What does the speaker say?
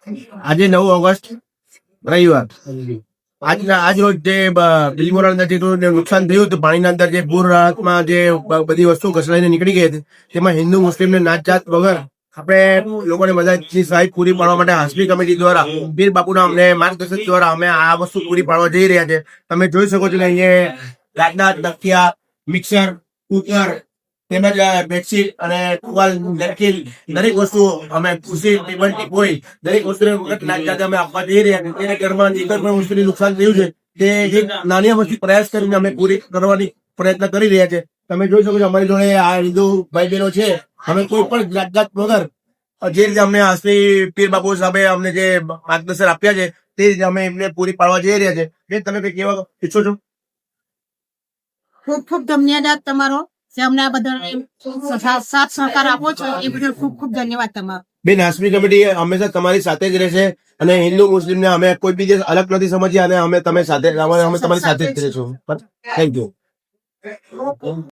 આજે 9 ઓગસ્ટ રવિવાર આજ રોજ જે બિલીમોરા નદીનું નુકસાન થયું હતું, પાણીના અંદર જે પૂર રાહતમાં જે બધી વસ્તુ ઘસડાઈને નીકળી ગઈ હતી, તેમાં હિન્દુ મુસ્લિમને નાત જાત વગર આપણે લોકોને મદદની સહાય પૂરી પાડવા માટે હાસમી કમિટી દ્વારા પીર બાપુના અમને માર્ગદર્શન દ્વારા અમે આ વસ્તુ પૂરી પાડવા જઈ રહ્યા છે. તમે જોઈ શકો છો કે અહીંયા લાકડા, તકિયા, મિક્સર, કુકર તેમજ બેડશીટ અને ટુવાલ, નેપકિન દરેક વસ્તુ અમે ખુશી ટેબલ ટીપોઈ દરેક વસ્તુને નાત જાતે અમે આપવા જઈ રહ્યા છીએ. તેને ઘરમાં જે પણ વસ્તુને નુકસાન થયું છે તે એક નાની વસ્તુ પ્રયાસ કરીને અમે પૂરી કરવાની પ્રયત્ન કરી રહ્યા છે. તમે જોઈ શકો છો અમારી જોડે આ હિન્દુ ભાઈ બહેનો છે. અમે કોઈ પણ જાત વગર જે રીતે અમને હાસમી પીર બાપુ સાહેબે અમને જે માર્ગદર્શન આપ્યા છે તે રીતે અમે એમને પૂરી પાડવા જઈ રહ્યા છે. બેન, તમે કઈ કહેવા ઈચ્છો છો? ખૂબ ખૂબ ધન્યવાદ તમારો, જે અમને આ બધા સાથ સહકાર આપો છો એ બદલ ખૂબ ખૂબ ધન્યવાદ તમારો. બેન, હાસમી કમિટી હંમેશા તમારી સાથે જ રહેશે અને હિન્દુ મુસ્લિમને અમે કોઈ બી અલગ નથી સમજીએ અને અમે તમારી સાથે જ રહીશું. Thank you.